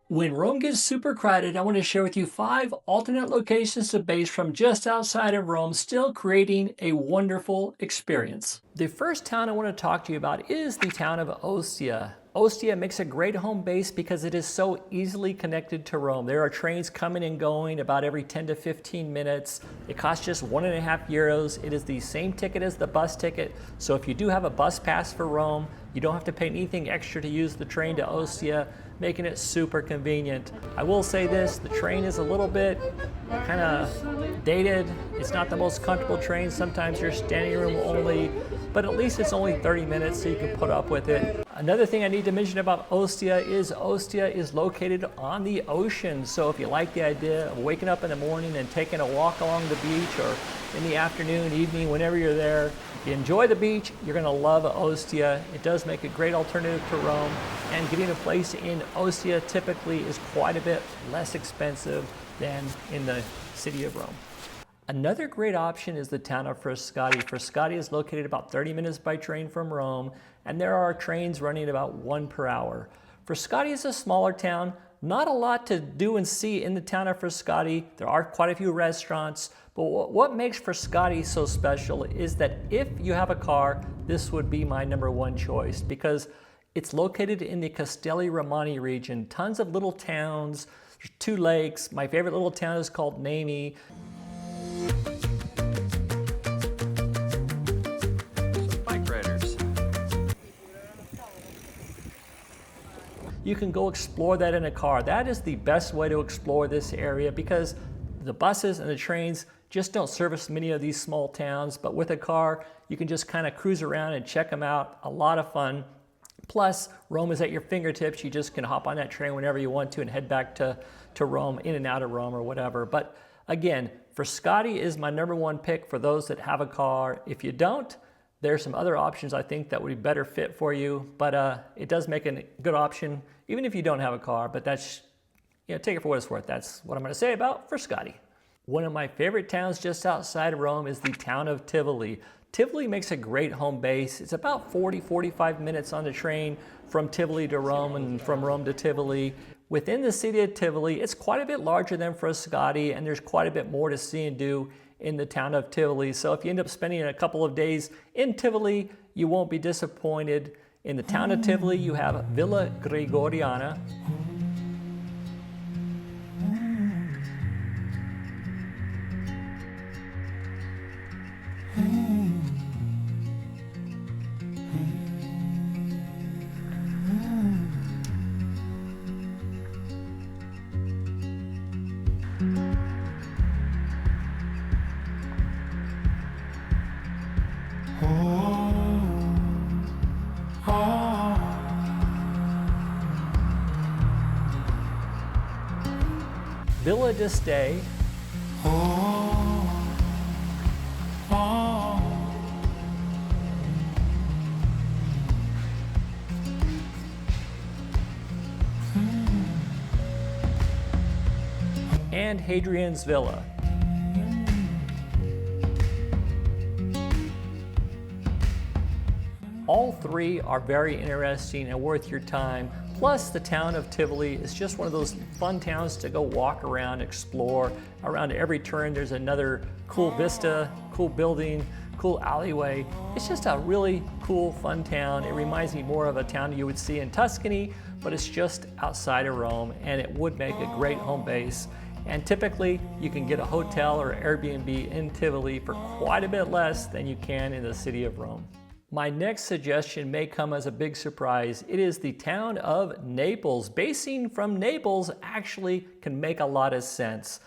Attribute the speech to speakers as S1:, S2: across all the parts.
S1: When Rome gets super crowded, I want to share with you 5 alternate locations to base from just outside of Rome, still creating a wonderful experience. The first town I want to talk to you about is the town of Ostia. Ostia makes a great home base because it is so easily connected to Rome. There are trains coming and going about every 10 to 15 minutes. It costs just €1.50. It is the same ticket as the bus ticket. So if you do have a bus pass for Rome, you don't have to pay anything extra to use the train to Ostia, making it super convenient. I will say this, the train is a little bit kind of dated. It's not the most comfortable train. Sometimes you're standing room only, but at least it's only 30 minutes, so you can put up with it. Another thing I need to mention about Ostia is located on the ocean. So if you like the idea of waking up in the morning and taking a walk along the beach, or in the afternoon, evening, whenever you're there, if you enjoy the beach, you're going to love Ostia. It does make a great alternative to Rome, and getting a place in Ostia typically is quite a bit less expensive than in the city of Rome. Another great option is the town of Frascati. Frascati is located about 30 minutes by train from Rome, and there are trains running about 1 per hour. Frascati is a smaller town, not a lot to do and see in the town of Frascati. There are quite a few restaurants, but what makes Frascati so special is that if you have a car, this would be my #1 choice, because it's located in the Castelli Romani region. Tons of little towns, there's 2 lakes. My favorite little town is called Nemi. Bike riders. You can go explore that in a car. That is the best way to explore this area, because the buses and the trains just don't service many of these small towns, but with a car, you can just kind of cruise around and check them out. A lot of fun. Plus, Rome is at your fingertips. You just can hop on that train whenever you want to and head back to Rome, in and out of Rome or whatever. But again, Frascati is my #1 pick for those that have a car. If you don't, there's some other options I think that would be better fit for you, but it does make a good option even if you don't have a car. But that's, take it for what it's worth. That's what I'm going to say about Frascati. One of my favorite towns just outside of Rome is the town of Tivoli. Tivoli makes a great home base. It's about 40-45 minutes on the train from Tivoli to Rome and from Rome to Tivoli. Within the city of Tivoli, it's quite a bit larger than Frascati, and there's quite a bit more to see and do in the town of Tivoli. So if you end up spending a couple of days in Tivoli, you won't be disappointed. In the town of Tivoli, you have Villa Gregoriana. Villa d'Este. And Hadrian's Villa. All 3 are very interesting and worth your time. Plus, the town of Tivoli is just one of those fun towns to go walk around, explore. Around every turn, there's another cool vista, cool building, cool alleyway. It's just a really cool, fun town. It reminds me more of a town you would see in Tuscany, but it's just outside of Rome, and it would make a great home base. And typically, you can get a hotel or Airbnb in Tivoli for quite a bit less than you can in the city of Rome. My next suggestion may come as a big surprise. It is the town of Naples. Basing from Naples actually can make a lot of sense.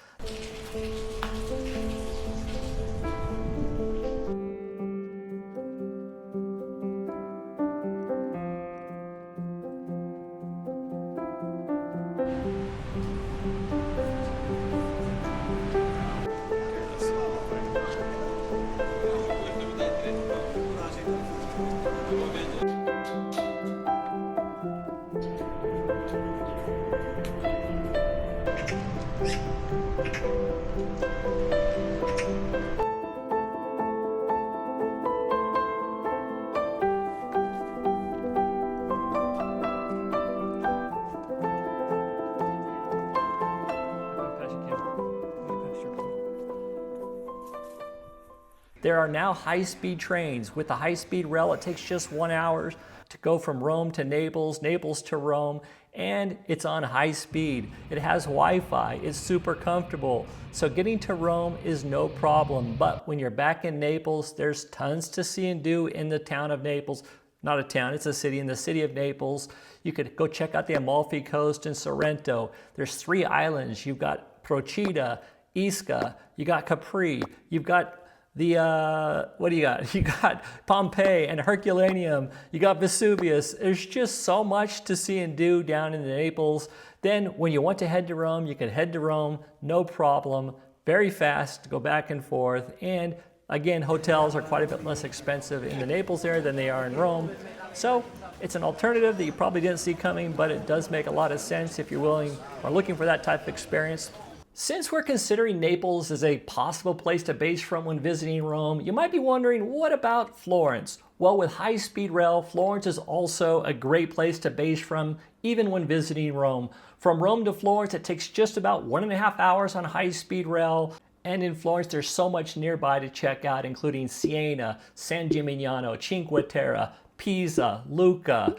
S1: There are now high-speed trains. With the high-speed rail, it takes just 1 hour to go from Rome to Naples, Naples to Rome, and it's on high speed. It has Wi-Fi, it's super comfortable. So getting to Rome is no problem. But when you're back in Naples, there's tons to see and do in the town of Naples. Not a town, it's a city, in the city of Naples. You could go check out the Amalfi Coast in Sorrento. There's 3 islands. You've got Procida, Isca, you got Capri, you've got what do you got? You got Pompeii and Herculaneum. You got Vesuvius. There's just so much to see and do down in Naples. Then when you want to head to Rome, you can head to Rome, no problem. Very fast to go back and forth. And again, hotels are quite a bit less expensive in the Naples area than they are in Rome. So it's an alternative that you probably didn't see coming, but it does make a lot of sense if you're willing or looking for that type of experience. Since we're considering Naples as a possible place to base from when visiting Rome, you might be wondering, what about Florence? Well, with high-speed rail, Florence is also a great place to base from, even when visiting Rome. From Rome to Florence, it takes just about 1.5 hours on high-speed rail. And in Florence, there's so much nearby to check out, including Siena, San Gimignano, Cinque Terre, Pisa, Lucca,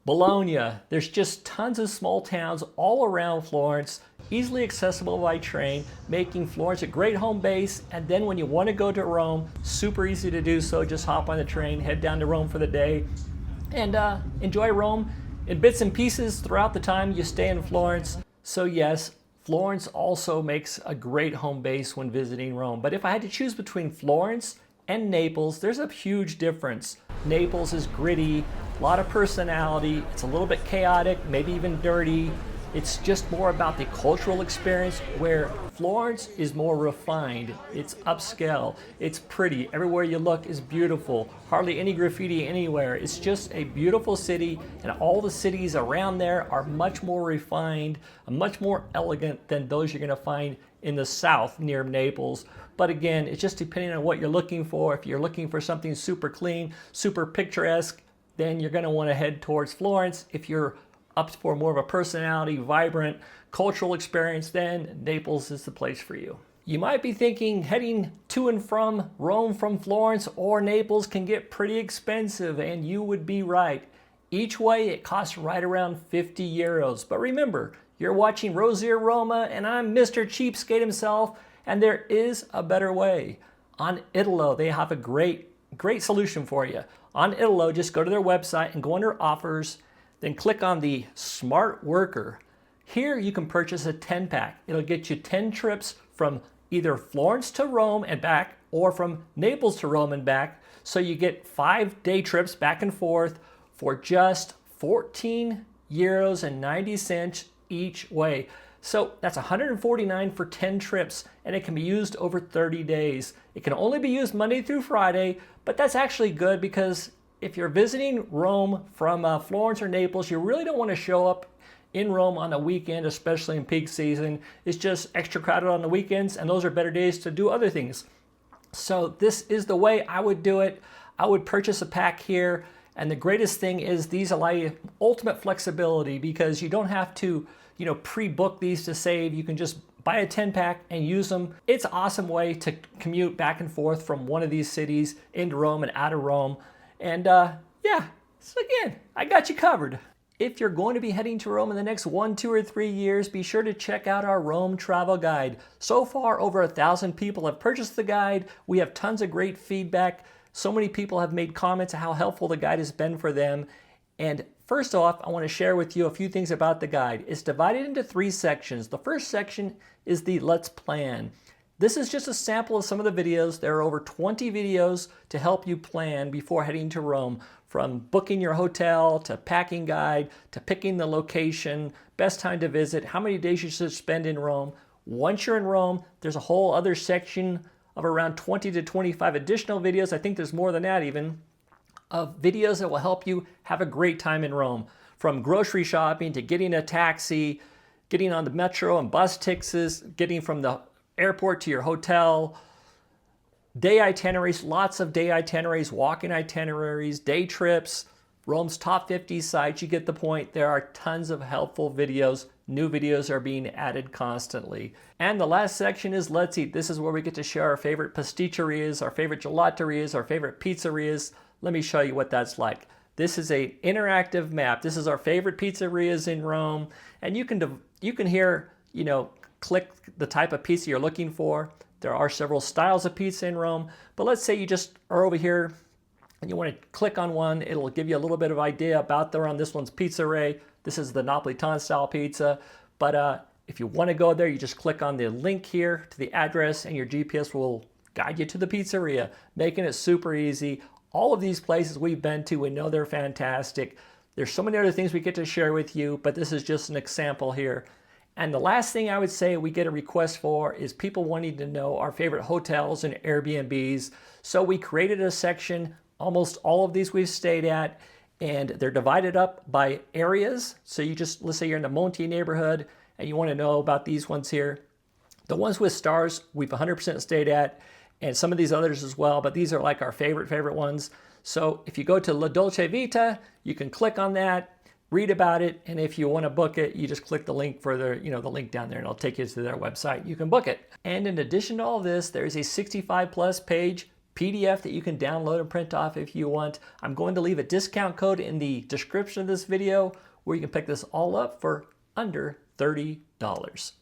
S1: Bologna. There's just tons of small towns all around Florence, easily accessible by train, making Florence a great home base. And then when you want to go to Rome, super easy to do so. Just hop on the train, head down to Rome for the day, and enjoy Rome in bits and pieces throughout the time you stay in Florence. So yes, Florence also makes a great home base when visiting Rome. But if I had to choose between Florence and Naples, there's a huge difference. Naples is gritty, a lot of personality, it's a little bit chaotic, maybe even dirty. It's just more about the cultural experience, where Florence is more refined. It's upscale, it's pretty, everywhere you look is beautiful, hardly any graffiti anywhere. It's just a beautiful city, and all the cities around there are much more refined, much more elegant than those you're gonna find in the south near Naples. But again, it's just depending on what you're looking for. If you're looking for something super clean, super picturesque, then you're gonna wanna head towards Florence. If you're up for more of a personality, vibrant, cultural experience, then Naples is the place for you. You might be thinking heading to and from Rome from Florence or Naples can get pretty expensive, and you would be right. Each way it costs right around 50 euros. But remember, you're watching Rosier Roma, and I'm Mr. Cheapskate himself, and there is a better way. On Italo, they have a great solution for you. On Italo, just go to their website and go under offers, then click on the Smart Worker. Here you can purchase a 10-pack. It'll get you 10 trips from either Florence to Rome and back, or from Naples to Rome and back. So you get 5-day trips back and forth for just 14 euros and 90 cents each way. So that's 149 for 10 trips, and it can be used over 30 days. It can only be used Monday through Friday, but that's actually good, because if you're visiting Rome from Florence or Naples, you really don't want to show up in Rome on a weekend, especially in peak season. It's just extra crowded on the weekends, and those are better days to do other things. So this is the way I would do it. I would purchase a pack here, and the greatest thing is these allow you ultimate flexibility, because you don't have to, pre-book these to save. You can just buy a 10-pack and use them. It's an awesome way to commute back and forth from one of these cities into Rome and out of Rome. And yeah, so again, I got you covered. If you're going to be heading to Rome in the next 1, 2, or 3 years, be sure to check out our Rome travel guide. So far, over 1,000 people have purchased the guide. We have tons of great feedback. So many people have made comments on how helpful the guide has been for them. And first off, I want to share with you a few things about the guide. It's divided into 3 sections. The first section is the Let's Plan. This is just a sample of some of the videos. There are over 20 videos to help you plan before heading to Rome, from booking your hotel, to packing guide, to picking the location, best time to visit, how many days you should spend in Rome. Once you're in Rome, there's a whole other section of around 20 to 25 additional videos. I think there's more than that even, of videos that will help you have a great time in Rome. From grocery shopping to getting a taxi, getting on the metro and bus tickets, getting from the airport to your hotel, day itineraries, lots of day itineraries, walking itineraries, day trips, Rome's top 50 sites. You get the point. There are tons of helpful videos. New videos are being added constantly. And the last section is Let's Eat. This is where we get to share our favorite pasticcerias, our favorite gelaterias, our favorite pizzerias. Let me show you what that's like. This is an interactive map. This is our favorite pizzerias in Rome. And you can here, click the type of pizza you're looking for. There are several styles of pizza in Rome. But let's say you just are over here and you want to click on one. It'll give you a little bit of idea about this one's pizzeria. This is the Napolitan style pizza. But if you want to go there, you just click on the link here to the address and your GPS will guide you to the pizzeria, making it super easy. All of these places we've been to, we know they're fantastic. There's so many other things we get to share with you, but this is just an example here. And the last thing I would say we get a request for is people wanting to know our favorite hotels and Airbnbs. So we created a section. Almost all of these we've stayed at, and they're divided up by areas. So let's say you're in the Monti neighborhood and you want to know about these ones here. The ones with stars, we've 100% stayed at, and some of these others as well, but these are like our favorite ones. So if you go to La Dolce Vita, you can click on that, read about it, and if you want to book it, you just click the link further, the link down there, and it'll take you to their website. You can book it. And in addition to all this, there's a 65+ page PDF that you can download and print off if you want. I'm going to leave a discount code in the description of this video where you can pick this all up for under $30.